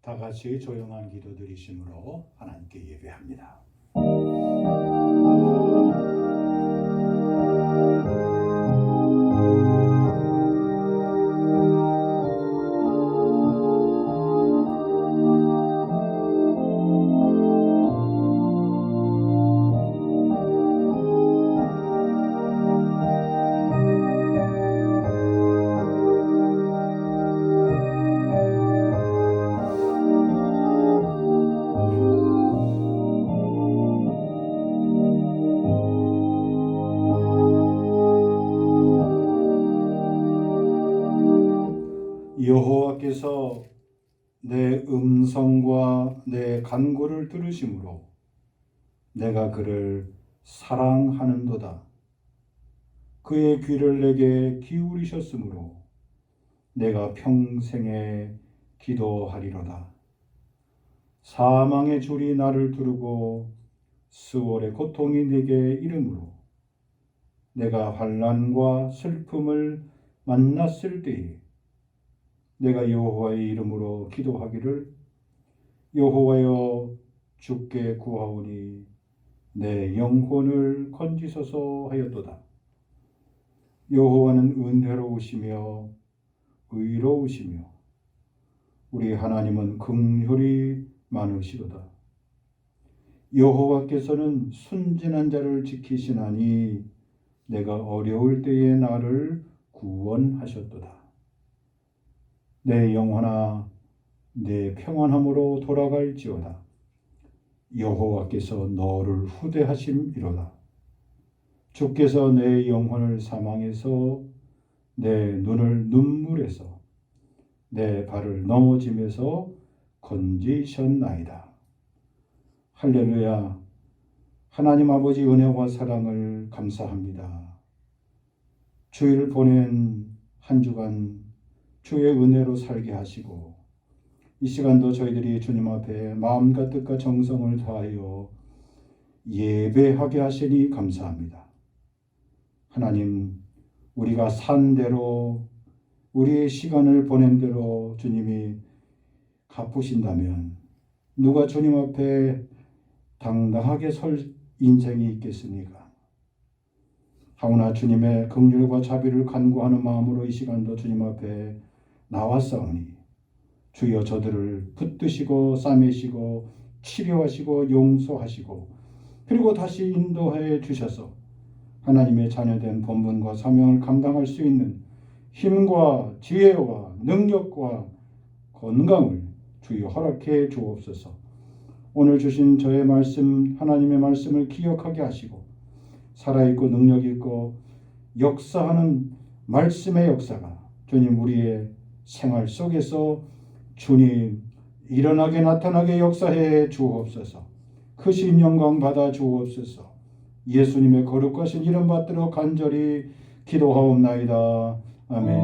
다 같이 조용한 기도 드리심으로 하나님께 예배합니다. 여호와께서 내 음성과 내 간구를 들으심으로 내가 그를 사랑하는도다. 그의 귀를 내게 기울이셨으므로 내가 평생에 기도하리로다. 사망의 줄이 나를 두르고 수월의 고통이 내게 이르므로 내가 환난과 슬픔을 만났을 때에 내가 여호와의 이름으로 기도하기를 여호와여 주께 구하오니 내 영혼을 건지소서 하였도다. 여호와는 은혜로우시며 의로우시며 우리 하나님은 긍휼이 많으시도다. 여호와께서는 순진한 자를 지키시나니 내가 어려울 때에 나를 구원하셨도다. 내 영혼아 내 평안함으로 돌아갈지어다. 여호와께서 너를 후대하심이로다. 주께서 내 영혼을 사망에서 내 눈을 눈물에서 내 발을 넘어짐에서 건지셨나이다. 할렐루야. 하나님 아버지 은혜와 사랑을 감사합니다. 주일 보낸 한 주간 주의 은혜로 살게 하시고 이 시간도 저희들이 주님 앞에 마음과 뜻과 정성을 다하여 예배하게 하시니 감사합니다. 하나님, 우리가 산 대로 우리의 시간을 보낸 대로 주님이 갚으신다면 누가 주님 앞에 당당하게 설 인생이 있겠습니까? 하오나 주님의 긍휼과 자비를 간구하는 마음으로 이 시간도 주님 앞에 나왔사오니 주여 저들을 붙드시고 싸매시고 치료하시고 용서하시고 그리고 다시 인도해 주셔서 하나님의 자녀된 본분과 사명을 감당할 수 있는 힘과 지혜와 능력과 건강을 주여 허락해 주옵소서. 오늘 주신 저의 말씀, 하나님의 말씀을 기억하게 하시고 살아있고 능력있고 역사하는 말씀의 역사가 주님 우리의 생활 속에서 주님 일어나게 나타나게 역사해 주옵소서. 크신 영광 받아 주옵소서. 예수님의 거룩하신 이름 받들어 간절히 기도하옵나이다. 아멘.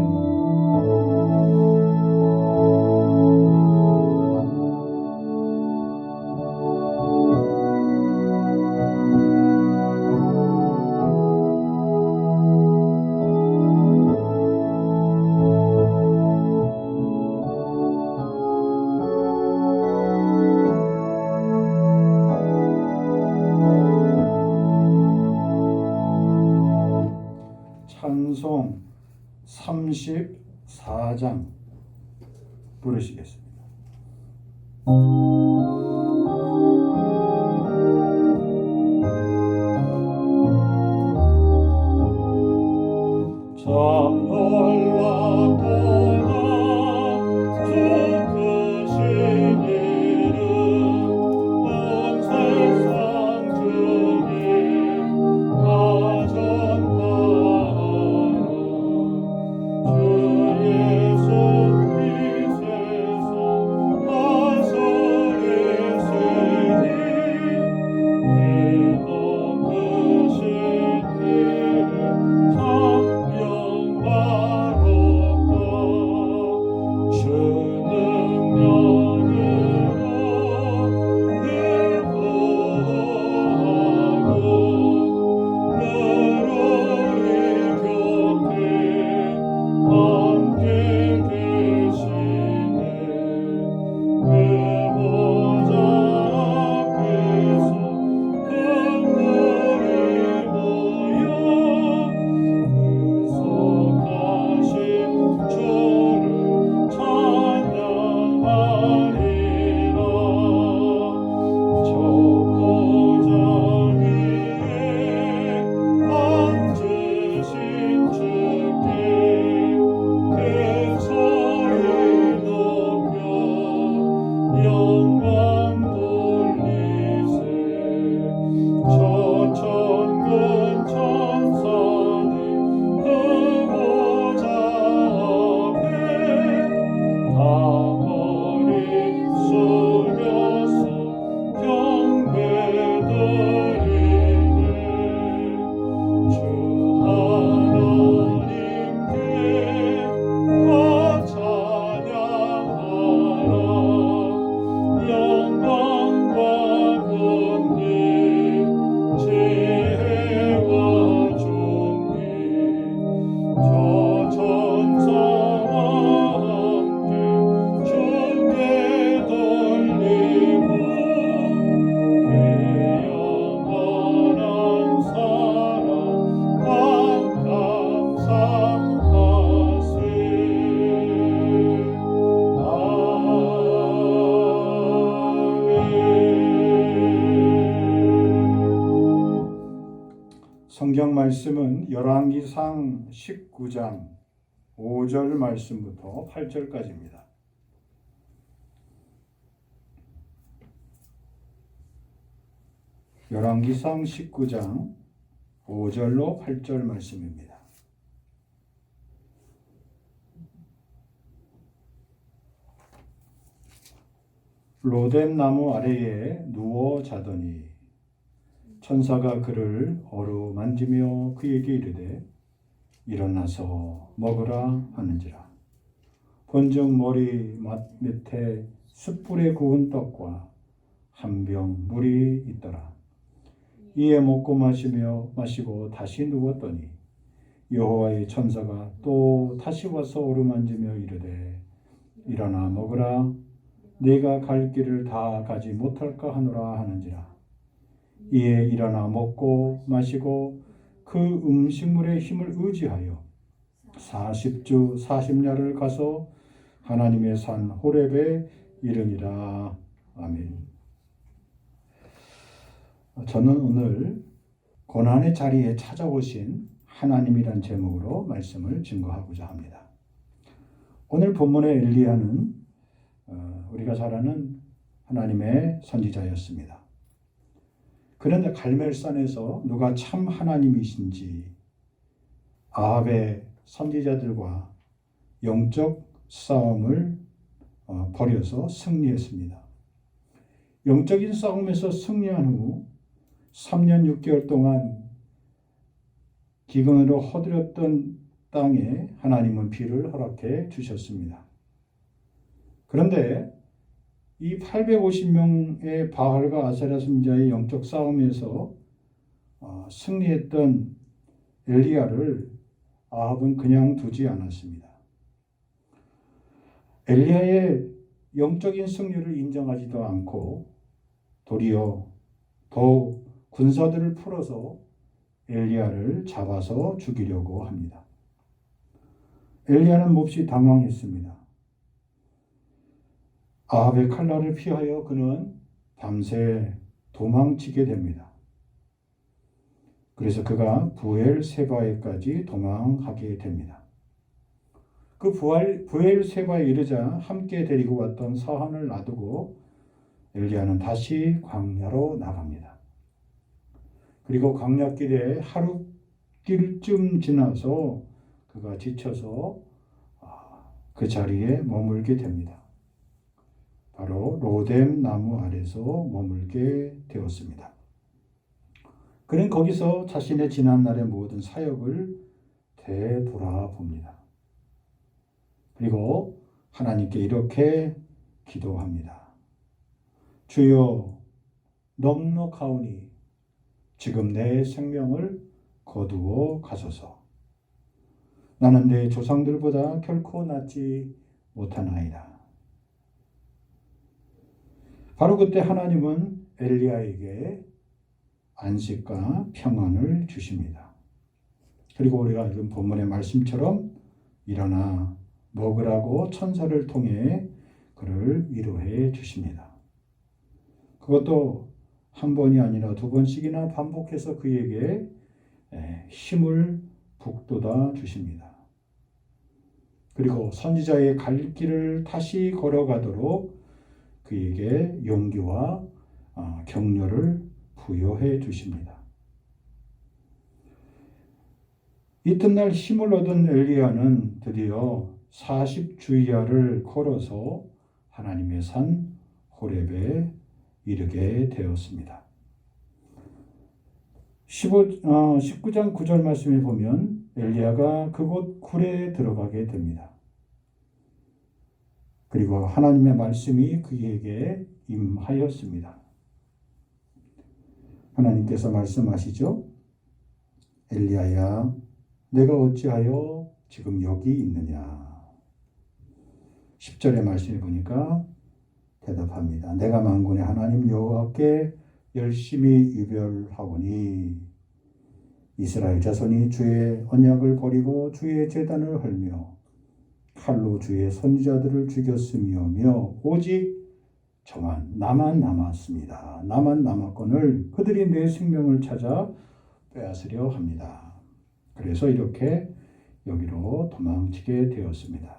찬송 34장 부르시겠습니다. 참 놀랍도다 주 크신 이름 온 세상 주님 가전하라 주 예수 이 세상 가서 성경 말씀은 열왕기상 19장 5절 말씀부터 8절까지입니다. 열왕기상 19장 5절로 8절 말씀입니다. 로뎀 나무 아래에 누워 자더니 천사가 그를 어루만지며 그에게 이르되 일어나서 먹으라 하는지라. 본즉 머리 밑에 숯불에 구운 떡과 한 병 물이 있더라. 이에 먹고 마시고 다시 누웠더니 여호와의 천사가 또 다시 와서 어루만지며 이르되 일어나 먹으라. 네가 갈 길을 다 가지 못할까 하노라 하는지라. 이에 일어나 먹고 마시고 그 음식물의 힘을 의지하여 40주 40야를 가서 하나님의 산 호렙에 이르니라. 아멘. 저는 오늘 고난의 자리에 찾아오신 하나님이란 제목으로 말씀을 증거하고자 합니다. 오늘 본문의 엘리야는 우리가 잘 아는 하나님의 선지자였습니다. 그런데 갈멜산에서 누가 참 하나님이신지 아합의 선지자들과 영적 싸움을 벌여서 승리했습니다. 영적인 싸움에서 승리한 후 3년 6개월 동안 기근으로 허들었던 땅에 하나님은 비를 허락해 주셨습니다. 그런데 이 850명의 바알과 아세라 선지자의 영적 싸움에서 승리했던 엘리야를 아합은 그냥 두지 않았습니다. 엘리야의 영적인 승리를 인정하지도 않고 도리어 더욱 군사들을 풀어서 엘리야를 잡아서 죽이려고 합니다. 엘리야는 몹시 당황했습니다. 아합의 칼날을 피하여 그는 밤새 도망치게 됩니다. 그래서 그가 부엘세바에까지 도망하게 됩니다. 그 부엘세바에 이르자 함께 데리고 왔던 사환을 놔두고 엘리야는 다시 광야로 나갑니다. 그리고 광야길에 하루길쯤 지나서 그가 지쳐서 그 자리에 머물게 됩니다. 바로 로뎀 나무 아래서 머물게 되었습니다. 그는 거기서 자신의 지난날의 모든 사역을 되돌아봅니다. 그리고 하나님께 이렇게 기도합니다. 주여, 넉넉하오니 지금 내 생명을 거두어 가소서. 나는 내 조상들보다 결코 낫지 못하나이다. 바로 그때 하나님은 엘리야에게 안식과 평안을 주십니다. 그리고 우리가 읽은 본문의 말씀처럼 일어나 먹으라고 천사를 통해 그를 위로해 주십니다. 그것도 한 번이 아니라 두 번씩이나 반복해서 그에게 힘을 북돋아 주십니다. 그리고 선지자의 갈 길을 다시 걸어가도록 그에게 용기와 격려를 부여해 주십니다. 이튿날 힘을 얻은 엘리야는 드디어 40주야를 걸어서 하나님의 산 호렙에 이르게 되었습니다. 19장 9절 말씀에 보면 엘리야가 그곳 굴에 들어가게 됩니다. 그리고 하나님의 말씀이 그에게 임하였습니다. 하나님께서 말씀하시죠. 엘리야야, 내가 어찌하여 지금 여기 있느냐. 10절의 말씀을 보니까 대답합니다. 내가 만군의 하나님 여호와께 열심히 유별하오니 이스라엘 자손이 주의 언약을 버리고 주의 제단을 헐며 칼로 주의 선지자들을 죽였으며 오직 나만 남았습니다. 나만 남았거늘 그들이 내 생명을 찾아 빼앗으려 합니다. 그래서 이렇게 여기로 도망치게 되었습니다.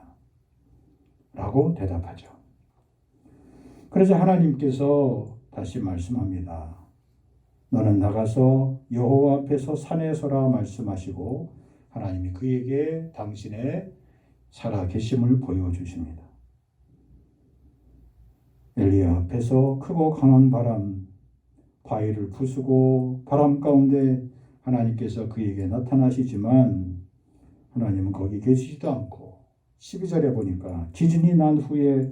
라고 대답하죠. 그래서 하나님께서 다시 말씀합니다. 너는 나가서 여호와 앞에서 산에 서라 말씀하시고 하나님이 그에게 당신의 살아계심을 보여주십니다. 엘리야 앞에서 크고 강한 바람, 바위를 부수고 바람 가운데 하나님께서 그에게 나타나시지만 하나님은 거기 계시지도 않고 12절에 보니까 지진이 난 후에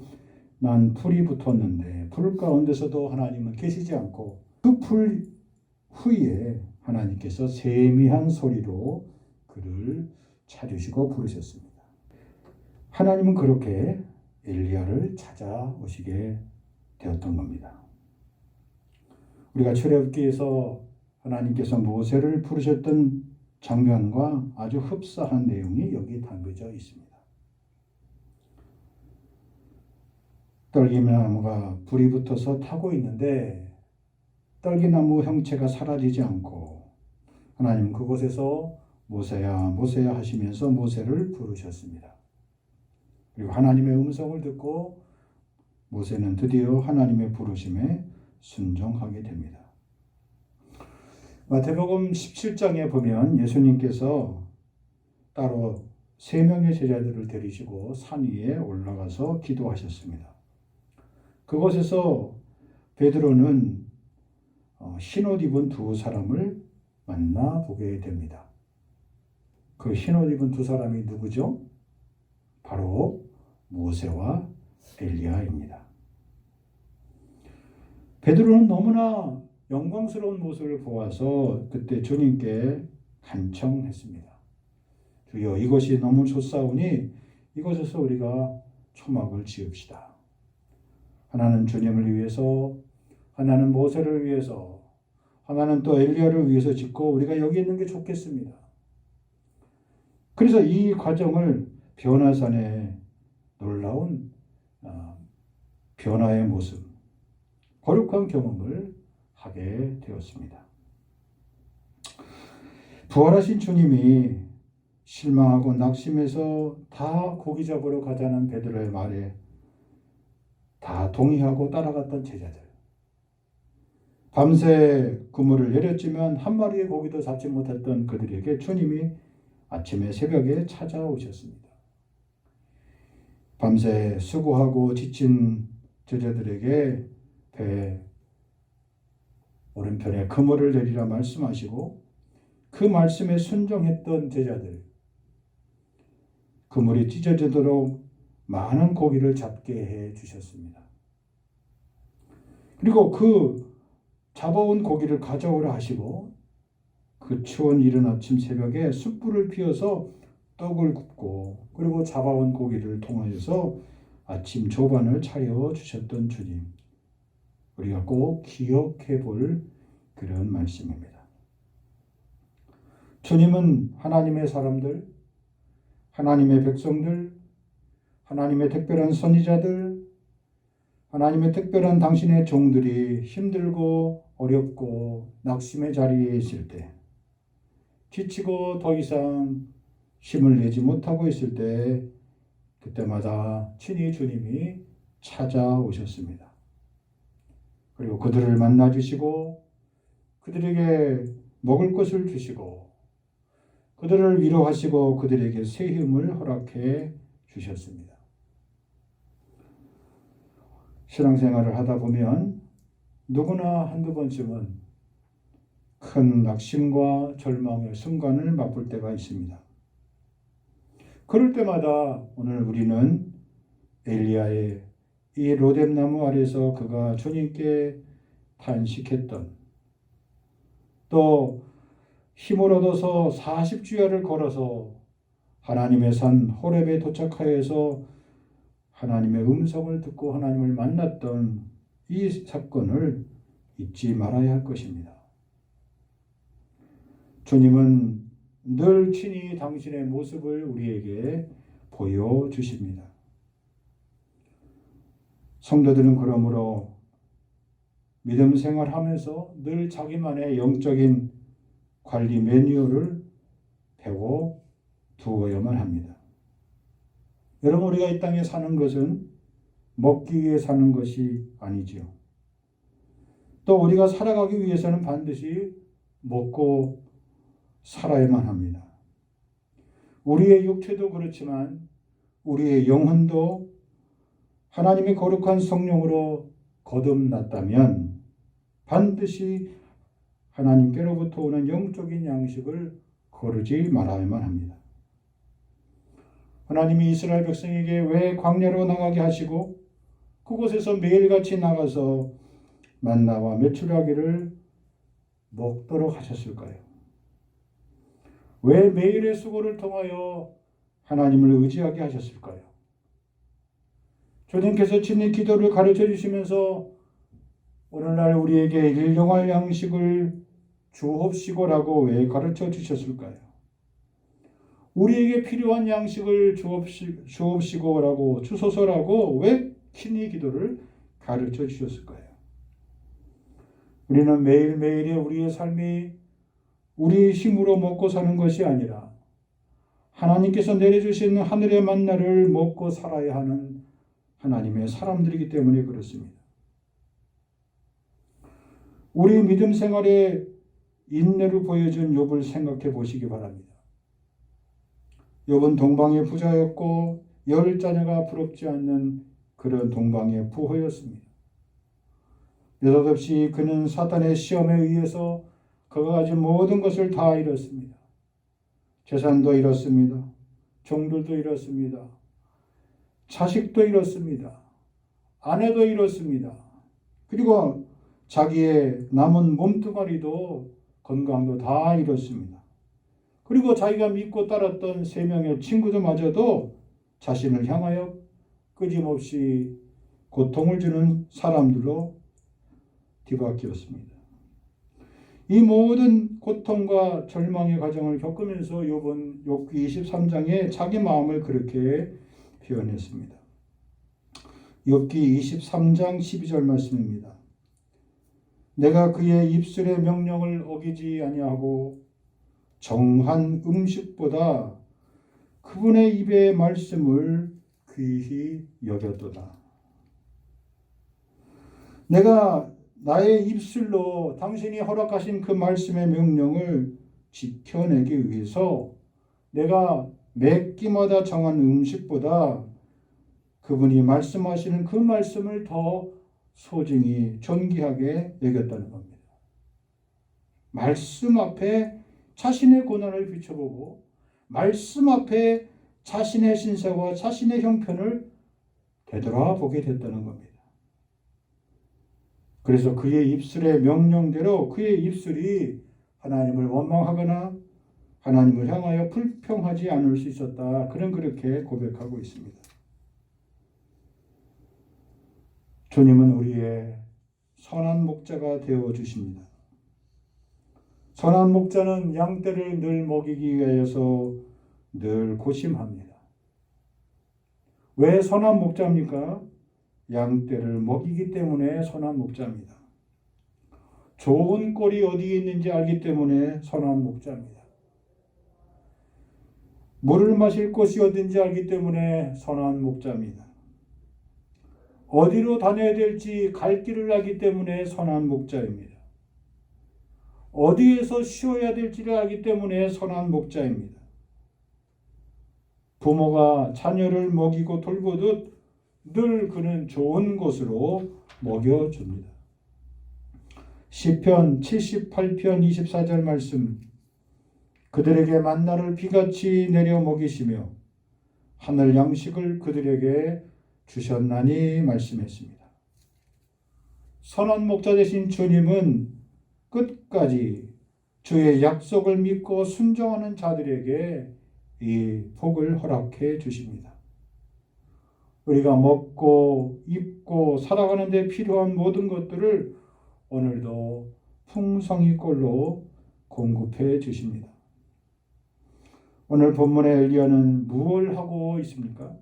난 불이 붙었는데 불 가운데서도 하나님은 계시지 않고 그 불 후에 하나님께서 세미한 소리로 그를 찾으시고 부르셨습니다. 하나님은 그렇게 엘리야를 찾아오시게 되었던 겁니다. 우리가 출애굽기에서 하나님께서 모세를 부르셨던 장면과 아주 흡사한 내용이 여기 담겨져 있습니다. 떨기나무가 불이 붙어서 타고 있는데 떨기나무 형체가 사라지지 않고 하나님은 그곳에서 모세야 모세야 하시면서 모세를 부르셨습니다. 그리고 하나님의 음성을 듣고 모세는 드디어 하나님의 부르심에 순종하게 됩니다. 마태복음 17장에 보면 예수님께서 따로 3명의 제자들을 데리시고 산 위에 올라가서 기도하셨습니다. 그곳에서 베드로는 흰옷 입은 2사람을 만나보게 됩니다. 그 흰옷 입은 2사람이 누구죠? 바로 모세와 엘리야입니다. 베드로는 너무나 영광스러운 모습을 보아서 그때 주님께 간청했습니다. 주여 이것이 너무 좋사오니 이곳에서 우리가 초막을 지읍시다. 하나는 주님을 위해서, 하나는 모세를 위해서, 하나는 또 엘리야를 위해서 짓고 우리가 여기 있는 게 좋겠습니다. 그래서 이 과정을 변화산의 놀라운 변화의 모습, 거룩한 경험을 하게 되었습니다. 부활하신 주님이 실망하고 낙심해서 다 고기 잡으러 가자는 베드로의 말에 다 동의하고 따라갔던 제자들. 밤새 그물을 내렸지만 한 마리의 고기도 잡지 못했던 그들에게 주님이 아침에 새벽에 찾아오셨습니다. 밤새 수고하고 지친 제자들에게 배 오른편에 그물을 내리라 말씀하시고 그 말씀에 순종했던 제자들, 그물이 찢어지도록 많은 고기를 잡게 해 주셨습니다. 그리고 그 잡아온 고기를 가져오라 하시고 그 추운 이른 아침 새벽에 숯불을 피워서 떡을 굽고 그리고 잡아온 고기를 통하여서 아침 조반을 차려 주셨던 주님, 우리가 꼭 기억해 볼 그런 말씀입니다. 주님은 하나님의 사람들, 하나님의 백성들, 하나님의 특별한 선지자들, 하나님의 특별한 당신의 종들이 힘들고 어렵고 낙심의 자리에 있을 때, 지치고 더 이상 힘을 내지 못하고 있을 때, 그때마다 친히 주님이 찾아오셨습니다. 그리고 그들을 만나주시고 그들에게 먹을 것을 주시고 그들을 위로하시고 그들에게 새 힘을 허락해 주셨습니다. 신앙생활을 하다 보면 누구나 한두 번쯤은 큰 낙심과 절망의 순간을 맛볼 때가 있습니다. 그럴 때마다 오늘 우리는 엘리야의 이 로뎀나무 아래서 그가 주님께 탄식했던, 또 힘을 얻어서 40주야를 걸어서 하나님의 산 호렙에 도착하여서 하나님의 음성을 듣고 하나님을 만났던 이 사건을 잊지 말아야 할 것입니다. 주님은 늘 친히 당신의 모습을 우리에게 보여주십니다. 성도들은 그러므로 믿음 생활하면서 늘 자기만의 영적인 관리 매뉴얼을 배워 두어야만 합니다. 여러분, 우리가 이 땅에 사는 것은 먹기 위해 사는 것이 아니지요. 또 우리가 살아가기 위해서는 반드시 먹고 살아야만 합니다. 우리의 육체도 그렇지만 우리의 영혼도 하나님의 거룩한 성령으로 거듭났다면 반드시 하나님께로부터 오는 영적인 양식을 거르지 말아야만 합니다. 하나님이 이스라엘 백성에게 왜 광야로 나가게 하시고 그곳에서 매일같이 나가서 만나와 메추라기를 먹도록 하셨을까요? 왜 매일의 수고를 통하여 하나님을 의지하게 하셨을까요? 주님께서 친히 기도를 가르쳐 주시면서 오늘날 우리에게 일용할 양식을 주옵시고라고 왜 가르쳐 주셨을까요? 우리에게 필요한 양식을 주옵시고라고 주소서라고 왜 친히 기도를 가르쳐 주셨을까요? 우리는 매일매일의 우리의 삶이 우리 힘으로 먹고 사는 것이 아니라 하나님께서 내려주시는 하늘의 만나를 먹고 살아야 하는 하나님의 사람들이기 때문에 그렇습니다. 우리 믿음 생활에 인내를 보여준 욥을 생각해 보시기 바랍니다. 욥은 동방의 부자였고 10자녀가 부럽지 않는 그런 동방의 부호였습니다. 느닷없이 그는 사탄의 시험에 의해서 그가 가진 모든 것을 다 잃었습니다. 재산도 잃었습니다. 종들도 잃었습니다. 자식도 잃었습니다. 아내도 잃었습니다. 그리고 자기의 남은 몸뚱아리도 건강도 다 잃었습니다. 그리고 자기가 믿고 따랐던 3명의 친구들마저도 자신을 향하여 끊임없이 고통을 주는 사람들로 뒤바뀌었습니다. 이 모든 고통과 절망의 과정을 겪으면서 욥은 욥기 23장에 자기 마음을 그렇게 표현했습니다. 욥기 23장 12절 말씀입니다. 내가 그의 입술의 명령을 어기지 아니하고 정한 음식보다 그분의 입의 말씀을 귀히 여겼도다. 내가 나의 입술로 당신이 허락하신 그 말씀의 명령을 지켜내기 위해서 내가 매 끼마다 정한 음식보다 그분이 말씀하시는 그 말씀을 더 소중히 존귀하게 여겼다는 겁니다. 말씀 앞에 자신의 고난을 비춰보고 말씀 앞에 자신의 신세와 자신의 형편을 되돌아보게 됐다는 겁니다. 그래서 그의 입술의 명령대로 그의 입술이 하나님을 원망하거나 하나님을 향하여 불평하지 않을 수 있었다. 그렇게 고백하고 있습니다. 주님은 우리의 선한 목자가 되어 주십니다. 선한 목자는 양떼를 늘 먹이기 위해서 늘 고심합니다. 왜 선한 목자입니까? 양떼를 먹이기 때문에 선한 목자입니다. 좋은 꼴이 어디에 있는지 알기 때문에 선한 목자입니다. 물을 마실 곳이 어딘지 알기 때문에 선한 목자입니다. 어디로 다녀야 될지 갈 길을 알기 때문에 선한 목자입니다. 어디에서 쉬어야 될지를 알기 때문에 선한 목자입니다. 부모가 자녀를 먹이고 돌보듯 늘 그는 좋은 곳으로 먹여줍니다. 시편 78편 24절 말씀, 그들에게 만나를 비같이 내려 먹이시며 하늘 양식을 그들에게 주셨나니 말씀했습니다. 선한 목자 되신 주님은 끝까지 주의 약속을 믿고 순종하는 자들에게 이 복을 허락해 주십니다. 우리가 먹고 입고 살아가는 데 필요한 모든 것들을 오늘도 풍성히꼴로 공급해 주십니다. 오늘 본문의 엘리야는 무엇을 하고 있습니까?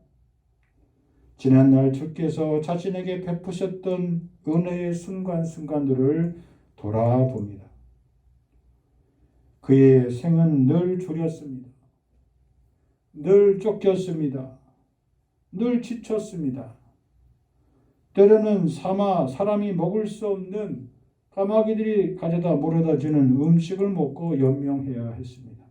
지난날 주께서 자신에게 베푸셨던 은혜의 순간순간들을 돌아봅니다. 그의 생은 늘 졸였습니다. 늘 쫓겼습니다. 늘 지쳤습니다. 때로는 사람이 먹을 수 없는 까마귀들이 가져다 물어다 주는 음식을 먹고 연명해야 했습니다.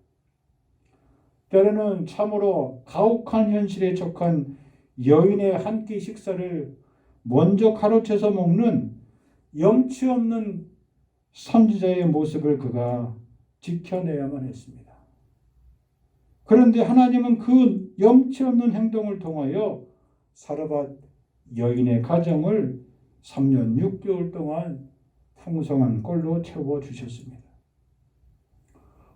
때로는 참으로 가혹한 현실에 척한 여인의 한 끼 식사를 먼저 가로채서 먹는 염치 없는 선지자의 모습을 그가 지켜내야만 했습니다. 그런데 하나님은 그 염치 없는 행동을 통하여 사르밧 여인의 가정을 3년 6개월 동안 풍성한 꼴로 채워주셨습니다.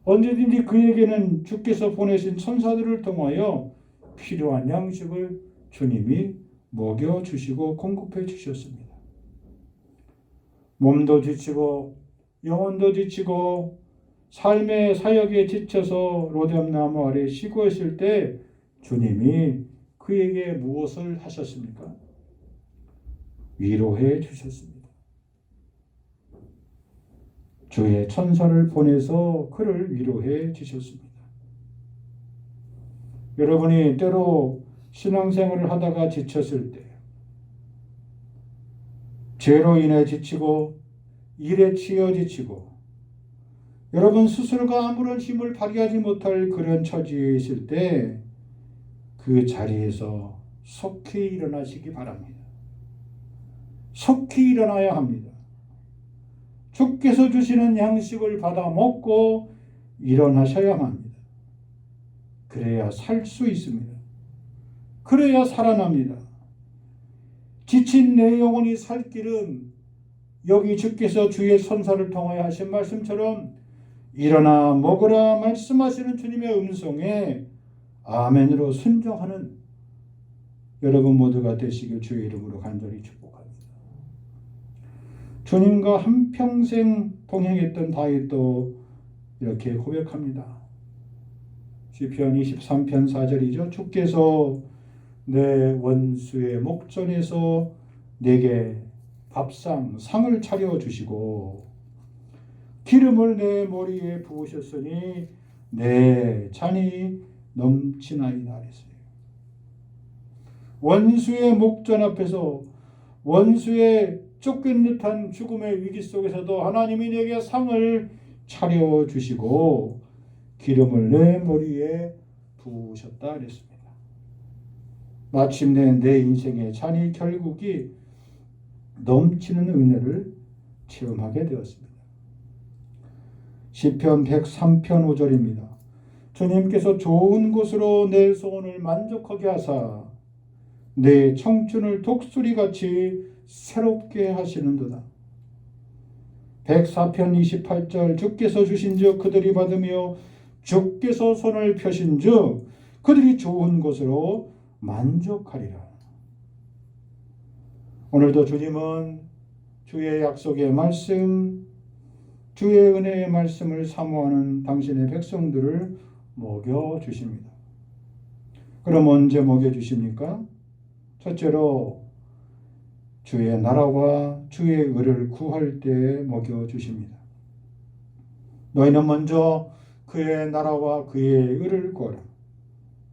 언제든지 그에게는 주께서 보내신 천사들을 통하여 필요한 양식을 주님이 먹여주시고 공급해 주셨습니다. 몸도 지치고 영혼도 지치고 삶의 사역에 지쳐서 로뎀나무 아래 쉬고 있을 때 주님이 그에게 무엇을 하셨습니까? 위로해 주셨습니다. 주의 천사를 보내서 그를 위로해 주셨습니다. 여러분이 때로 신앙생활을 하다가 지쳤을 때, 죄로 인해 지치고 일에 치여 지치고 여러분 스스로가 아무런 힘을 발휘하지 못할 그런 처지에 있을 때 그 자리에서 속히 일어나시기 바랍니다. 속히 일어나야 합니다. 주께서 주시는 양식을 받아 먹고 일어나셔야 합니다. 그래야 살 수 있습니다. 그래야 살아납니다. 지친 내 영혼이 살 길은 여기 주께서 주의 천사를 통하여 하신 말씀처럼 일어나 먹으라 말씀하시는 주님의 음성에 아멘으로 순종하는 여러분 모두가 되시길 주의 이름으로 간절히 축복합니다. 주님과 한평생 동행했던 다윗도 이렇게 고백합니다. 시편 23편 4절이죠. 주께서 내 원수의 목전에서 내게 상을 차려주시고 기름을 내 머리에 부으셨으니 내 잔이 넘치나이다 했어요. 원수의 목전 앞에서 원수의 쫓긴 듯한 죽음의 위기 속에서도 하나님이 내게 상을 차려주시고 기름을 내 머리에 부으셨다 그랬습니다. 마침내 내 인생의 잔이 결국이 넘치는 은혜를 체험하게 되었습니다. 시편 103편 5절입니다. 주님께서 좋은 곳으로 내 소원을 만족하게 하사 내 청춘을 독수리같이 새롭게 하시는도다. 104편 28절 주께서 주신즉 그들이 받으며 주께서 손을 펴신즉 그들이 좋은 곳으로 만족하리라. 오늘도 주님은 주의 약속의 말씀, 주의 은혜의 말씀을 사모하는 당신의 백성들을 먹여주십니다. 그럼 언제 먹여주십니까? 첫째로 주의 나라와 주의 의를 구할 때 먹여주십니다. 너희는 먼저 그의 나라와 그의 의를 구하라.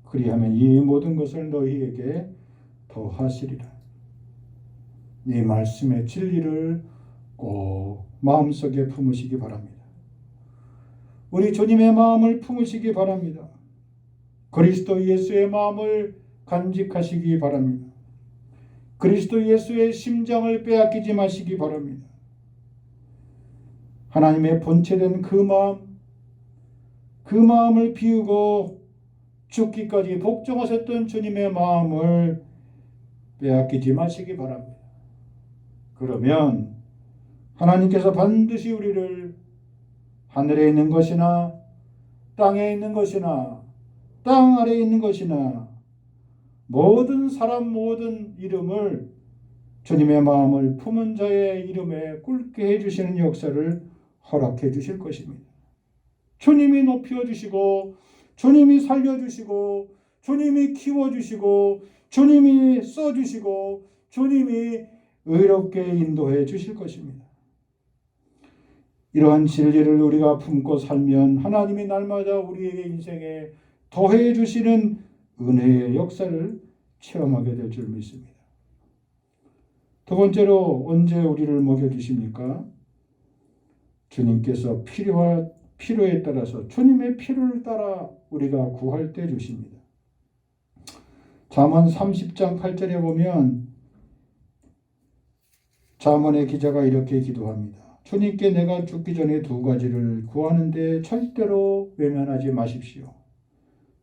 그리하면 이 모든 것을 너희에게 더하시리라. 이 말씀의 진리를 꼭 마음속에 품으시기 바랍니다. 우리 주님의 마음을 품으시기 바랍니다. 그리스도 예수의 마음을 간직하시기 바랍니다. 그리스도 예수의 심장을 빼앗기지 마시기 바랍니다. 하나님의 본체된 그 마음을 비우고 죽기까지 복종하셨던 주님의 마음을 빼앗기지 마시기 바랍니다. 그러면 하나님께서 반드시 우리를 하늘에 있는 것이나 땅에 있는 것이나 땅 아래에 있는 것이나 모든 사람 모든 이름을 주님의 마음을 품은 자의 이름에 꿇게 해주시는 역사를 허락해 주실 것입니다. 주님이 높여주시고 주님이 살려주시고 주님이 키워주시고 주님이 써주시고 주님이 의롭게 인도해 주실 것입니다. 이러한 진리를 우리가 품고 살면 하나님이 날마다 우리에게 인생에 더해 주시는 은혜의 역사를 체험하게 될 줄 믿습니다. 두 번째로 언제 우리를 먹여주십니까? 주님께서 필요에 따라서 주님의 필요를 따라 우리가 구할 때 주십니다. 잠언 30장 8절에 보면 잠언의 기자가 이렇게 기도합니다. 주님께 내가 죽기 전에 두 가지를 구하는데 절대로 외면하지 마십시오.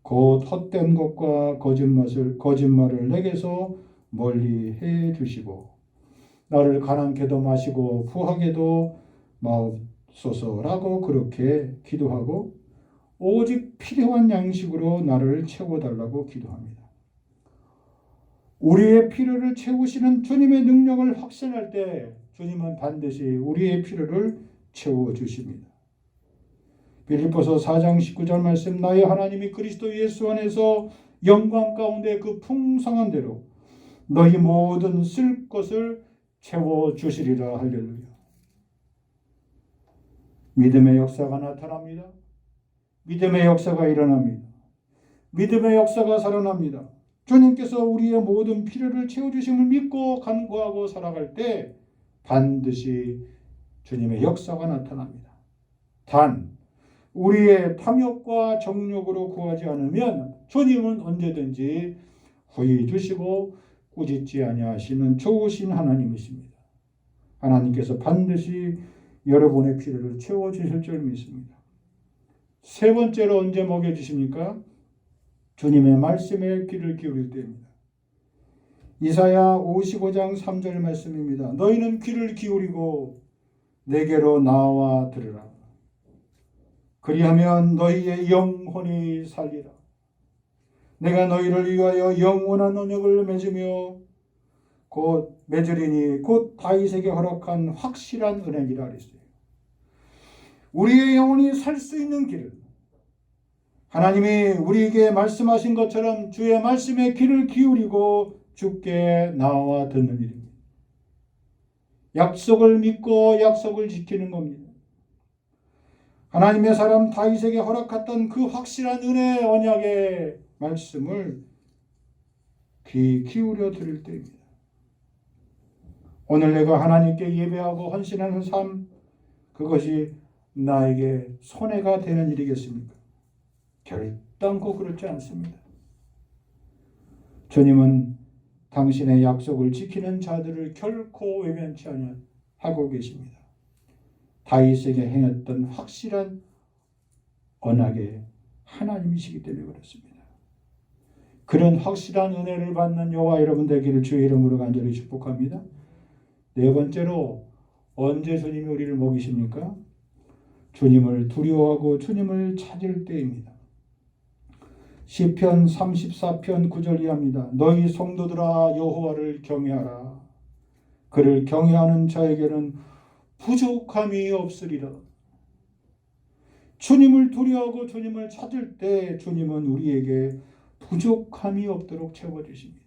곧 헛된 것과 거짓말을 내게서 멀리 해 주시고 나를 가난케도 마시고 부하게도 마옵소서라고 그렇게 기도하고 오직 필요한 양식으로 나를 채워달라고 기도합니다. 우리의 필요를 채우시는 주님의 능력을 확신할 때 주님은 반드시 우리의 필요를 채워주십니다. 빌립보서 4장 19절 말씀 나의 하나님이 그리스도 예수 안에서 영광 가운데 그 풍성한 대로 너희 모든 쓸 것을 채워주시리라. 할렐루야. 믿음의 역사가 나타납니다. 믿음의 역사가 일어납니다. 믿음의 역사가 살아납니다. 주님께서 우리의 모든 필요를 채워주심을 믿고 간구하고 살아갈 때 반드시 주님의 역사가 나타납니다. 단 우리의 탐욕과 정욕으로 구하지 않으면 주님은 언제든지 후히 주시고 꾸짖지 아니하시는 좋으신 하나님이십니다. 하나님께서 반드시 여러분의 필요를 채워주실 줄 믿습니다. 세 번째로 언제 먹여주십니까? 주님의 말씀에 귀를 기울일 때입니다. 이사야 55장 3절 말씀입니다. 너희는 귀를 기울이고 내게로 나와 들으라. 그리하면 너희의 영혼이 살리라. 내가 너희를 위하여 영원한 언약을 맺으며 곧 맺으리니 곧 다윗에게 허락한 확실한 은혜니라 그랬어요. 우리의 영혼이 살 수 있는 길을 하나님이 우리에게 말씀하신 것처럼 주의 말씀에 귀를 기울이고 주께 나와 듣는 일입니다. 약속을 믿고 약속을 지키는 겁니다. 하나님의 사람 다윗에게 허락했던 그 확실한 은혜의 언약의 말씀을 귀 기울여 들을 때입니다. 오늘 내가 하나님께 예배하고 헌신하는 삶, 그것이 나에게 손해가 되는 일이겠습니까? 결단코 그렇지 않습니다. 주님은 당신의 약속을 지키는 자들을 결코 외면치 아니하고 계십니다. 다윗에게 행했던 확실한 언약의 하나님이시기 때문에 그렇습니다. 그런 확실한 은혜를 받는 여호와 여러분 되기를 주의 이름으로 간절히 축복합니다. 네 번째로 언제 주님이 우리를 먹이십니까? 주님을 두려워하고 주님을 찾을 때입니다. 시편 34편 9절 이하입니다. 너희 성도들아 여호와를 경외하라. 그를 경외하는 자에게는 부족함이 없으리라. 주님을 두려워하고 주님을 찾을 때 주님은 우리에게 부족함이 없도록 채워주십니다.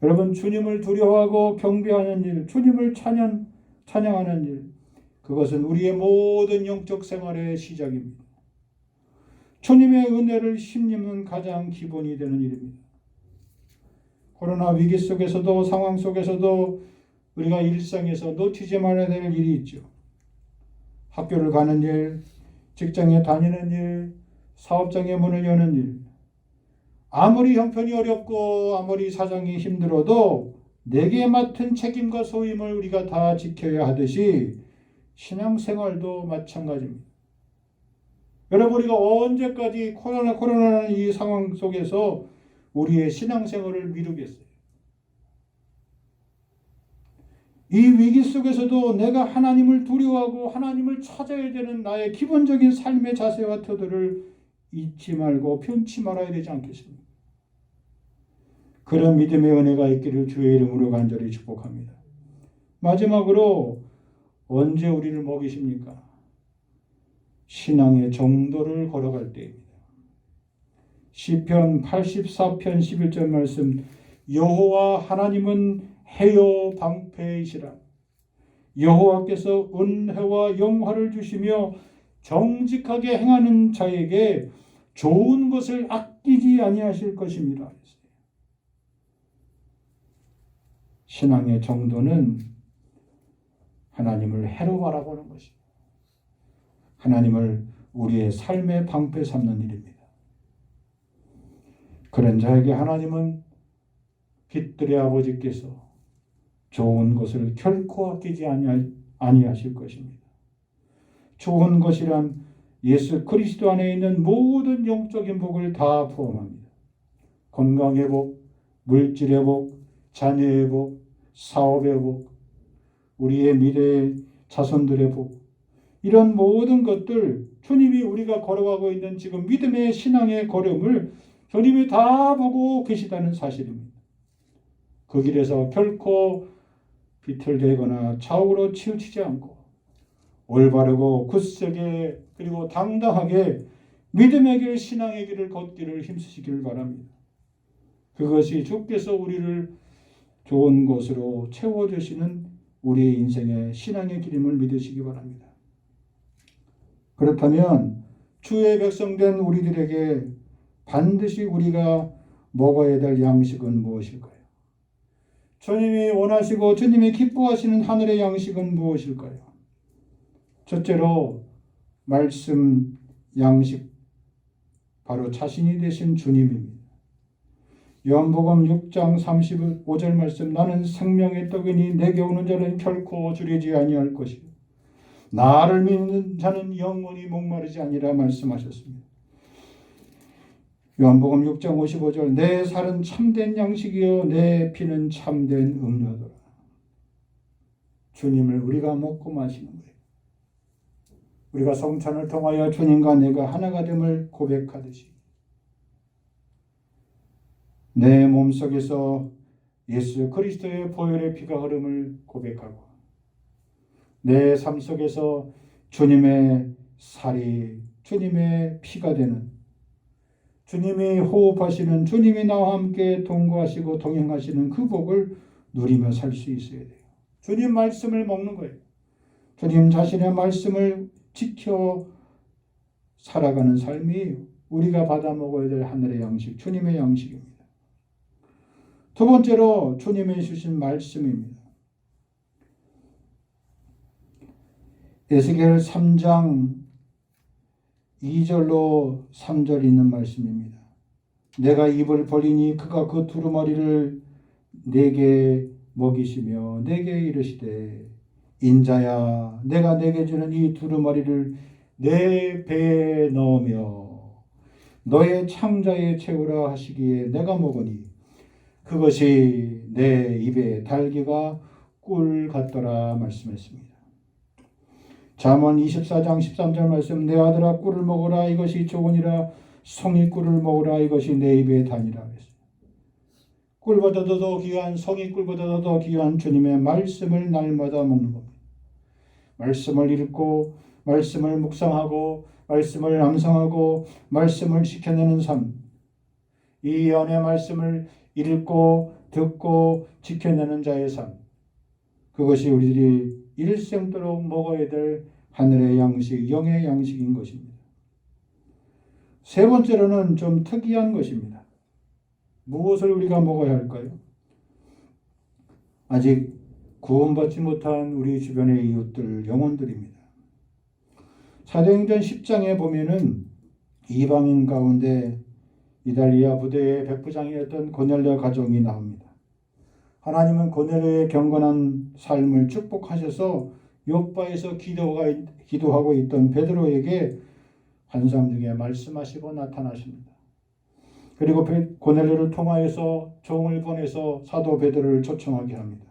여러분, 주님을 두려워하고 경배하는 일, 주님을 찬양하는 일, 그것은 우리의 모든 영적 생활의 시작입니다. 주님의 은혜를 힘입는 가장 기본이 되는 일입니다. 코로나 위기 속에서도 상황 속에서도 우리가 일상에서 놓치지 말아야 될 일이 있죠. 학교를 가는 일, 직장에 다니는 일, 사업장의 문을 여는 일. 아무리 형편이 어렵고 아무리 사정이 힘들어도 내게 맡은 책임과 소임을 우리가 다 지켜야 하듯이 신앙생활도 마찬가지입니다. 여러분, 우리가 언제까지 코로나라는 이 상황 속에서 우리의 신앙생활을 미루겠어요? 이 위기 속에서도 내가 하나님을 두려워하고 하나님을 찾아야 되는 나의 기본적인 삶의 자세와 태도를 잊지 말고 변치 말아야 되지 않겠습니까? 그런 믿음의 은혜가 있기를 주의 이름으로 간절히 축복합니다. 마지막으로 언제 우리를 먹이십니까? 신앙의 정도를 걸어갈 때입니다. 시편 84편 11절 말씀, 여호와 하나님은 해요 방패이시라. 여호와께서 은혜와 영화를 주시며 정직하게 행하는 자에게 좋은 것을 아끼지 아니하실 것입니다. 신앙의 정도는 하나님을 해로 바라보는 것입니다. 하나님을 우리의 삶의 방패 삼는 일입니다. 그런 자에게 하나님은 빛들의 아버지께서 좋은 것을 결코 아끼지 아니하실 것입니다. 좋은 것이란 예수 그리스도 안에 있는 모든 영적인 복을 다 포함합니다. 건강의 복, 물질의 복, 자녀의 복, 사업의 복, 우리의 미래의 자손들의 복, 이런 모든 것들 주님이 우리가 걸어가고 있는 지금 믿음의 신앙의 걸음을 주님이 다 보고 계시다는 사실입니다. 그 길에서 결코 비틀대거나 좌우로 치우치지 않고 올바르고 굳세게 그리고 당당하게 믿음의 길, 신앙의 길을 걷기를 힘쓰시기를 바랍니다. 그것이 주께서 우리를 좋은 것으로 채워주시는 우리의 인생의 신앙의 길임을 믿으시기 바랍니다. 그렇다면 주의 백성된 우리들에게 반드시 우리가 먹어야 될 양식은 무엇일까요? 주님이 원하시고 주님이 기뻐하시는 하늘의 양식은 무엇일까요? 첫째로 말씀 양식, 바로 자신이 되신 주님입니다. 요한복음 6장 35절 말씀, 나는 생명의 떡이니 내게 오는 자는 결코 주리지 아니할 것이요 나를 믿는 자는 영원히 목마르지 아니라 말씀하셨습니다. 요한복음 6장 55절, 내 살은 참된 양식이요 내 피는 참된 음료더라. 주님을 우리가 먹고 마시는 거예요. 우리가 성찬을 통하여 주님과 내가 하나가 됨을 고백하듯이 내 몸속에서 예수 그리스도의 보혈의 피가 흐름을 고백하고 내 삶 속에서 주님의 살이 주님의 피가 되는, 주님이 호흡하시는, 주님이 나와 함께 동거하시고 동행하시는 그 복을 누리며 살 수 있어야 돼요. 주님 말씀을 먹는 거예요. 주님 자신의 말씀을 지켜 살아가는 삶이 우리가 받아 먹어야 될 하늘의 양식, 주님의 양식입니다. 두 번째로 주님이 주신 말씀입니다. 에스겔 3장 2절로 3절 있는 말씀입니다. 내가 입을 벌리니 그가 그 두루마리를 내게 먹이시며 내게 이르시되 인자야 내가 내게 주는 이 두루마리를 내 배에 넣으며 너의 창자에 채우라 하시기에 내가 먹으니 그것이 내 입에 달기가 꿀 같더라 말씀했습니다. 잠언 24장 13절 말씀, 내 아들아 꿀을 먹으라 이것이 좋으니라 송이 꿀을 먹으라 이것이 내 입에 다니라 했습니다. 꿀보다도 더 귀한, 송이 꿀보다도 더 귀한 주님의 말씀을 날마다 먹는 겁니다. 말씀을 읽고 말씀을 묵상하고 말씀을 암송하고 말씀을 지켜내는 삶, 이 연의 말씀을 읽고 듣고 지켜내는 자의 삶, 그것이 우리들이 일생도록 먹어야 될 하늘의 양식, 영의 양식인 것입니다. 세 번째로는 좀 특이한 것입니다. 무엇을 우리가 먹어야 할까요? 아직 구원받지 못한 우리 주변의 이웃들, 영혼들입니다. 사도행전 10장에 보면은 이방인 가운데 이달리아 부대의 백부장이었던 고넬료 가족이 나옵니다. 하나님은 고넬료의 경건한 삶을 축복하셔서 요바에서 기도하고 있던 베드로에게 환상 중에 말씀하시고 나타나십니다. 그리고 고넬료를 통하여서 종을 보내서 사도 베드로를 초청하게 합니다.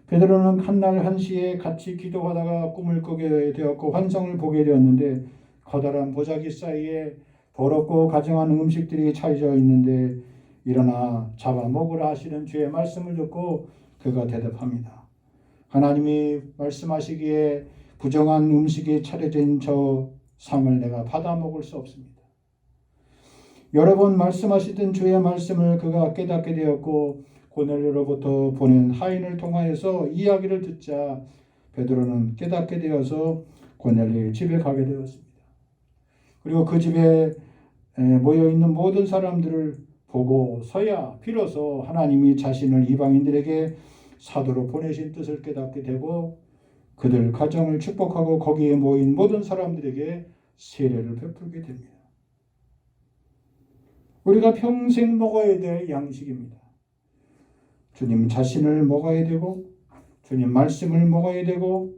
베드로는 한날 한시에 같이 기도하다가 꿈을 꾸게 되었고 환상을 보게 되었는데 커다란 보자기 사이에 더럽고 가증한 음식들이 차려져 있는데 일어나 잡아먹으라 하시는 주의 말씀을 듣고 그가 대답합니다. 하나님이 말씀하시기에 부정한 음식이 차려진 저 상을 내가 받아 먹을 수 없습니다. 여러 번 말씀하시던 주의 말씀을 그가 깨닫게 되었고 고넬료로부터 보낸 하인을 통하여서 이야기를 듣자 베드로는 깨닫게 되어서 고넬료의 집에 가게 되었습니다. 그리고 그 집에 모여있는 모든 사람들을 보고서야 비로소 하나님이 자신을 이방인들에게 사도로 보내신 뜻을 깨닫게 되고 그들 가정을 축복하고 거기에 모인 모든 사람들에게 세례를 베풀게 됩니다. 우리가 평생 먹어야 될 양식입니다. 주님 자신을 먹어야 되고 주님 말씀을 먹어야 되고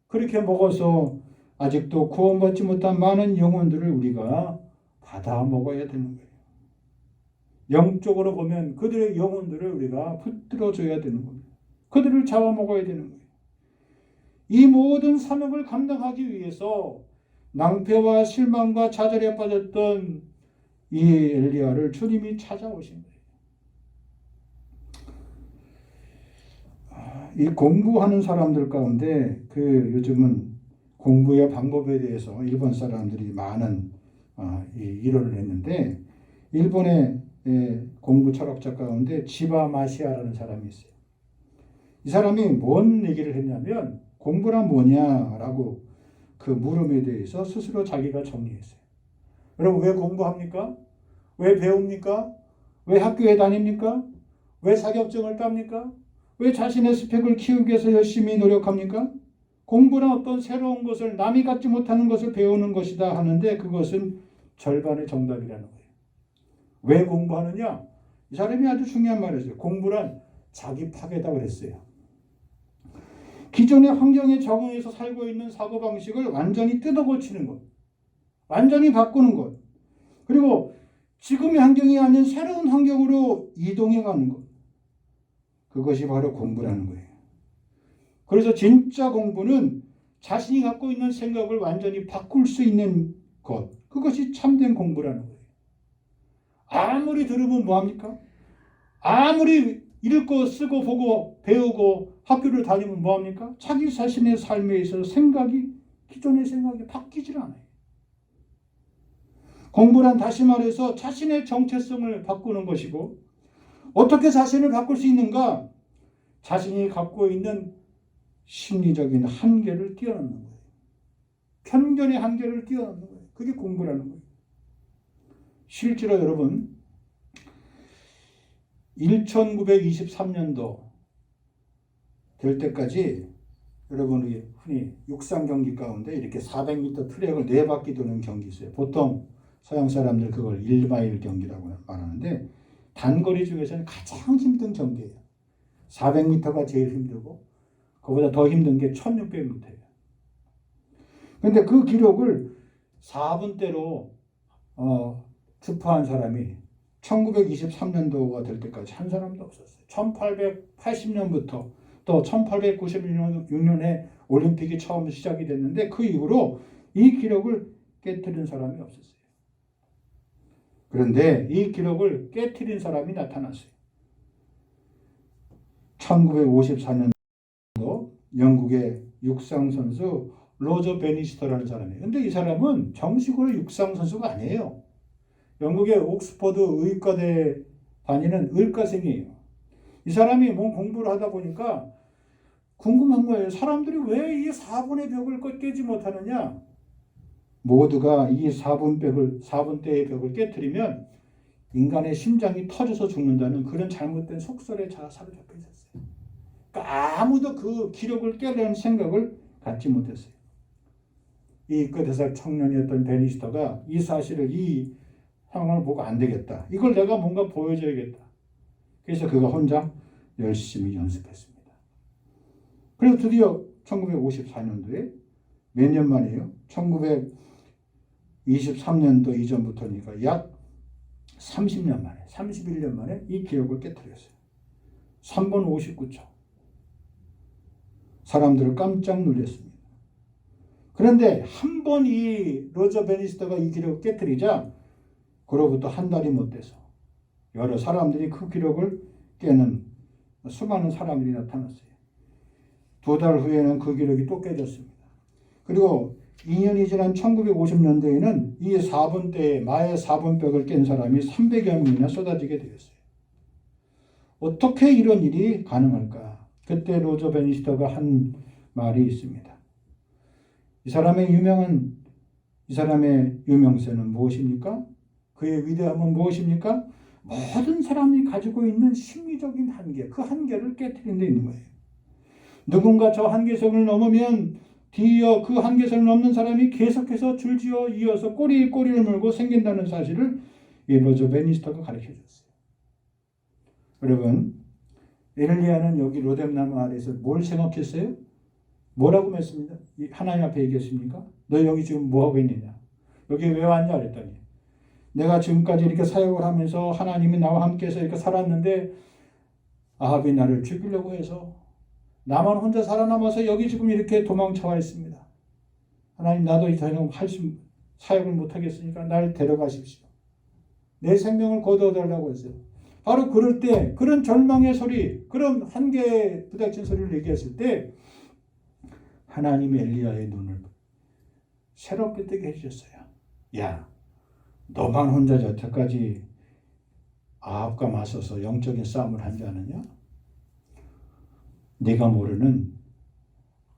그렇게 먹어서 아직도 구원받지 못한 많은 영혼들을 우리가 받아 먹어야 되는 거예요. 영적으로 보면 그들의 영혼들을 우리가 붙들어줘야 되는 겁니다. 그들을 잡아먹어야 되는 거예요. 이 모든 사명을 감당하기 위해서 낭패와 실망과 좌절에 빠졌던 이 엘리야를 주님이 찾아오신 거예요. 이 공부하는 사람들 가운데 요즘은 공부의 방법에 대해서 일본 사람들이 많은 일을 했는데 일본의 공부 철학자 가운데 지바 마시아라는 사람이 있어요. 이 사람이 뭔 얘기를 했냐면 공부란 뭐냐라고 그 물음에 대해서 스스로 자기가 정리했어요. 여러분 왜 공부합니까? 왜 배웁니까? 왜 학교에 다닙니까? 왜 자격증을 땁니까? 왜 자신의 스펙을 키우기 위해서 열심히 노력합니까? 공부란 어떤 새로운 것을 남이 갖지 못하는 것을 배우는 것이다 하는데 그것은 절반의 정답이라는 거예요. 왜 공부하느냐? 이 사람이 아주 중요한 말을 했어요. 공부란 자기 파괴다 그랬어요. 기존의 환경에 적응해서 살고 있는 사고방식을 완전히 뜯어고치는 것. 완전히 바꾸는 것. 그리고 지금의 환경이 아닌 새로운 환경으로 이동해가는 것. 그것이 바로 공부라는 거예요. 그래서 진짜 공부는 자신이 갖고 있는 생각을 완전히 바꿀 수 있는 것. 그것이 참된 공부라는 거예요. 아무리 들으면 뭐합니까? 아무리 읽고 쓰고 보고 배우고 학교를 다니면 뭐합니까? 자기 자신의 삶에 있어서 기존의 생각이 바뀌질 않아요. 공부란 다시 말해서 자신의 정체성을 바꾸는 것이고 어떻게 자신을 바꿀 수 있는가? 자신이 갖고 있는 심리적인 한계를 뛰어넘는 거예요. 편견의 한계를 뛰어넘는 거예요. 그게 공부라는 거예요. 실제로 여러분 1923년도 될 때까지 여러분이 흔히 육상 경기 가운데 이렇게 400m 트랙을 4바퀴 도는 경기 있어요. 보통 서양 사람들 그걸 1마일 경기라고 말하는데 단거리 중에서는 가장 힘든 경기예요. 400m가 제일 힘들고 그보다 더 힘든 게 1600m예요. 그런데 그 기록을 4분대로 주파한 사람이 1923년도가 될 때까지 한 사람도 없었어요. 1880년부터 또 1896년에 올림픽이 처음 시작이 됐는데 그 이후로 이 기록을 깨트린 사람이 없었어요. 그런데 이 기록을 깨트린 사람이 나타났어요. 1954년도 영국의 육상 선수 로저 베니스터라는 사람이에요. 근데 이 사람은 정식으로 육상 선수가 아니에요. 영국의 옥스퍼드 의과대 다니는 의과생이에요. 이 사람이 뭔 공부를 하다 보니까 궁금한 거예요. 사람들이 왜 이 4분의 벽을 깨지 못하느냐? 모두가 이 4분대의 벽을 깨트리면 인간의 심장이 터져서 죽는다는 그런 잘못된 속설에 사로잡혀 있었어요. 그러니까 아무도 그 기록을 깨려는 생각을 갖지 못했어요. 이 의과대사 청년이었던 베니스터가 이 사실을 이 상황을 보고 안 되겠다. 이걸 내가 뭔가 보여줘야겠다. 그래서 그가 혼자 열심히 연습했습니다. 그래서 드디어 1954년도에 몇 년 만이에요? 1923년도 이전부터니까 약 30년 만에, 31년 만에 이 기록을 깨뜨렸어요. 3분 59초. 사람들을 깜짝 놀랐습니다. 그런데 한 번 이 로저 베니스터가 이 기록을 깨뜨리자 그로부터 한 달이 못 돼서 여러 사람들이 그 기록을 깨는 수많은 사람들이 나타났어요. 2달 후에는 그 기록이 또 깨졌습니다. 그리고 2년이 지난 1950년대에는 이 4분대에 마의 4분벽을 깬 사람이 300여 명이나 쏟아지게 되었어요. 어떻게 이런 일이 가능할까? 그때 로저 베니스터가 한 말이 있습니다. 이 사람의 유명세는 무엇입니까? 그의 위대함은 무엇입니까? 모든 사람이 가지고 있는 심리적인 한계, 그 한계를 깨트린 데 있는 거예요. 누군가 저 한계선을 넘으면 뒤이어 그 한계선을 넘는 사람이 계속해서 줄지어 이어서 꼬리를 물고 생긴다는 사실을 이 로저 베니스터가 가르쳐 줬어요. 여러분, 엘리야는 여기 로뎀나무 아래에서 뭘 생각했어요? 뭐라고 했습니다? 하나님 앞에 얘기했습니까? 너 여기 지금 뭐 하고 있느냐? 여기 왜 왔냐? 그랬더니 내가 지금까지 이렇게 사역을 하면서 하나님이 나와 함께해서 이렇게 살았는데 아합이 나를 죽이려고 해서 나만 혼자 살아남아서 여기 지금 이렇게 도망쳐와 있습니다. 하나님, 나도 더 이상 사역을 못하겠으니까 날 데려가십시오. 내 생명을 거두어달라고 했어요. 바로 그럴 때 그런 절망의 소리, 그런 한계에 부닥친 소리를 얘기했을 때 하나님이 엘리야의 눈을 새롭게 뜨게 해주셨어요. 야, 너만 혼자 여태까지 아합과 맞서서 영적인 싸움을 한 줄 아느냐? 네가 모르는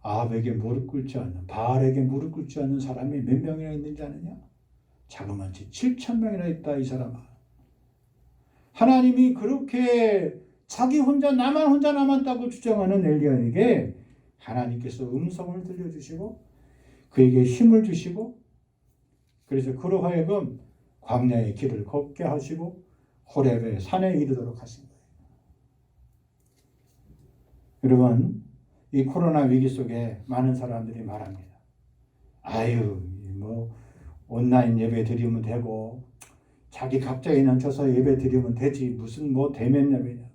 아합에게 무릎 꿇지 않는, 바알에게 무릎 꿇지 않는 사람이 몇 명이나 있는지 아느냐? 자그마치 7,000명이나 있다, 이 사람아. 하나님이 그렇게 자기 혼자, 나만 혼자 남았다고 주장하는 엘리야에게 하나님께서 음성을 들려주시고 그에게 힘을 주시고, 그래서 그로 하여금 광야의 길을 걷게 하시고 호렙의 산에 이르도록 하신 거예요. 여러분, 이 코로나 위기 속에 많은 사람들이 말합니다. 아유, 뭐 온라인 예배 드리면 되고 자기 각자에 넘쳐서 예배 드리면 되지, 무슨 뭐 대면 예배냐.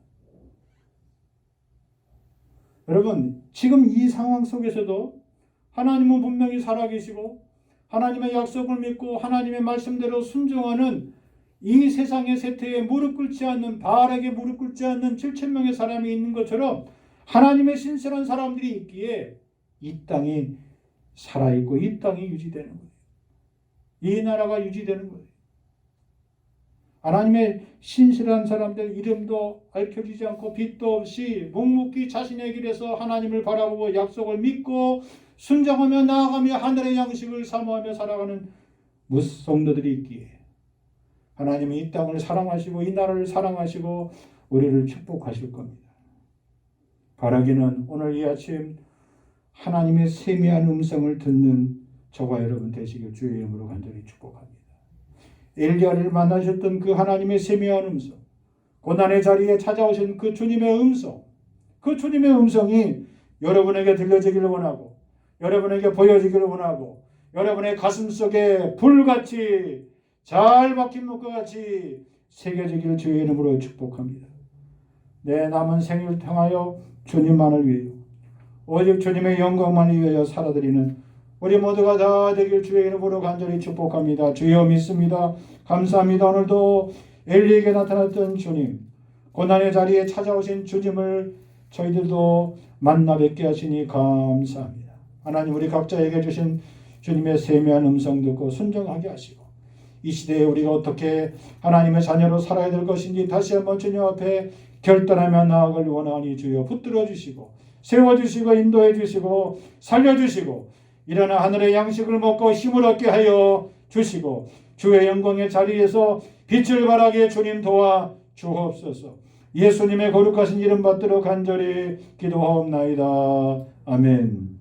여러분, 지금 이 상황 속에서도 하나님은 분명히 살아계시고 하나님의 약속을 믿고 하나님의 말씀대로 순종하는 이 세상의 세태에 무릎 꿇지 않는, 바알에게 무릎 꿇지 않는 7,000명의 사람이 있는 것처럼 하나님의 신실한 사람들이 있기에 이 땅이 살아있고 이 땅이 유지되는 거예요. 이 나라가 유지되는 거예요. 하나님의 신실한 사람들, 이름도 밝혀지지 않고 빛도 없이 묵묵히 자신의 길에서 하나님을 바라보고 약속을 믿고 순종하며 나아가며 하늘의 양식을 사모하며 살아가는 무성도들이 있기에 하나님은 이 땅을 사랑하시고 이 나라를 사랑하시고 우리를 축복하실 겁니다. 바라기는 오늘 이 아침 하나님의 세미한 음성을 듣는 저와 여러분 되시길 주의 이름으로 간절히 축복합니다. 엘리야를 만나셨던 그 하나님의 세미한 음성, 고난의 자리에 찾아오신 그 주님의 음성, 그 주님의 음성이 여러분에게 들려지기를 원하고 여러분에게 보여지기를 원하고 여러분의 가슴 속에 불같이 잘 박힌 목과 같이 새겨지기를 주의 이름으로 축복합니다. 내 남은 생을 통하여 주님만을 위하여 오직 주님의 영광만을 위하여 살아드리는 우리 모두가 다 되길 주의 이름으로 간절히 축복합니다. 주여 믿습니다. 감사합니다. 오늘도 엘리에게 나타났던 주님, 고난의 자리에 찾아오신 주님을 저희들도 만나 뵙게 하시니 감사합니다. 하나님, 우리 각자에게 주신 주님의 세미한 음성 듣고 순종하게 하시고 이 시대에 우리가 어떻게 하나님의 자녀로 살아야 될 것인지 다시 한번 주님 앞에 결단하며 나아가길 원하니 주여 붙들어 주시고 세워주시고 인도해 주시고 살려주시고 일어나 하늘의 양식을 먹고 힘을 얻게 하여 주시고 주의 영광의 자리에서 빛을 발하게 주님 도와 주옵소서. 예수님의 거룩하신 이름 받들어 간절히 기도하옵나이다. 아멘.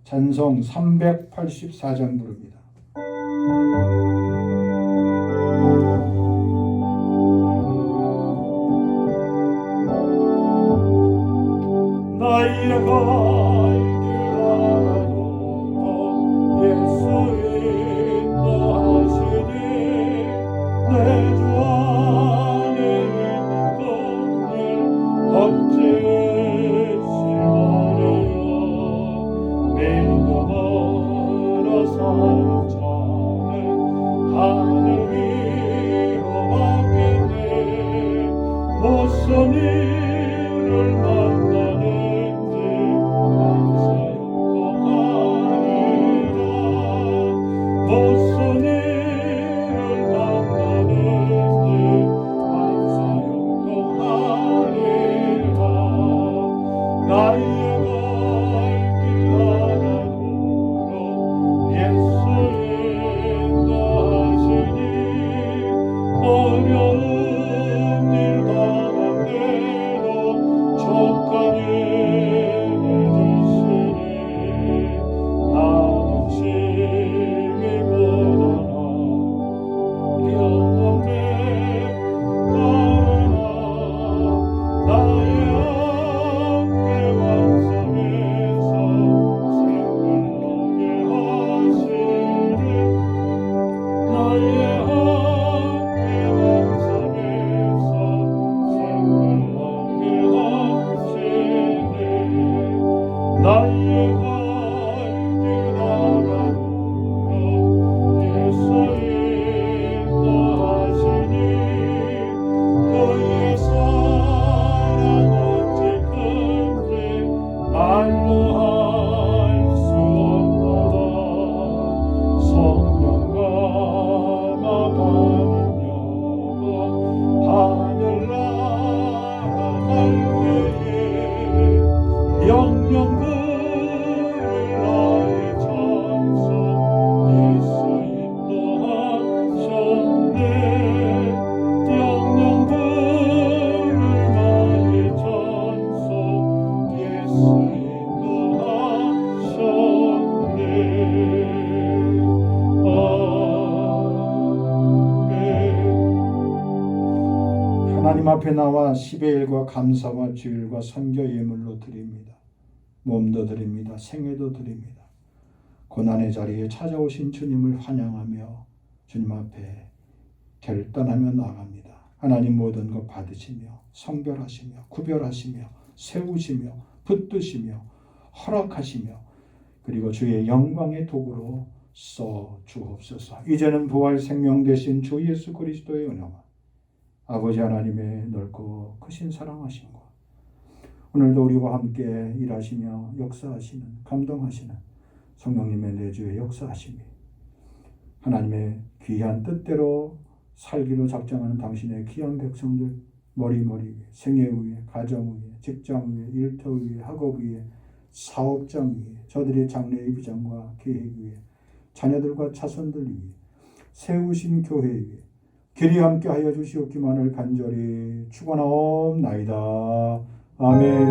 찬송 384장 부릅니다. 나의 갈길 알아도 예수 인도하시니 내 주 안에 있는 것을 어찌 실망해요. 믿음으로 사는 자는 하늘 위로 받겠네. 무슨 일을 만나든지 나의 갈길 나가노라 예수 인도하시니 그의 사랑 어찌 큰지 말로 할 수 없도다 성령과 마파는 여가 하늘나라 갈 때에 영영 부를 나의 찬송 예수 인도하셨네 영영 부를 나의 찬송 예수 인도하셨네 아멘. 하나님 앞에 나와 10의 일과 감사와 주일과 선교 예물로 드립니다. 몸도 드립니다. 생애도 드립니다. 고난의 자리에 찾아오신 주님을 환영하며 주님 앞에 결단하며 나갑니다. 하나님 모든 것 받으시며 성별하시며 구별하시며 세우시며 붙드시며 허락하시며 그리고 주의 영광의 도구로 써 주옵소서. 이제는 부활 생명 되신 주 예수 그리스도의 은혜와 아버지 하나님의 넓고 크신 사랑하심과 오늘도 우리와 함께 일하시며 역사하시는 감동하시는 성령님의 내주의 역사하심이 하나님의 귀한 뜻대로 살기로 작정하는 당신의 귀한 백성들 머리머리 위에 생애 위에 가정 위에 직장 위에 일터 위에 학업 위에 사업장 위에 저들의 장래의 비전과 계획 위에 자녀들과 자손들 위에 세우신 교회 위에 길이 함께 하여 주시옵기만을 간절히 축원하옵나이다. 아멘.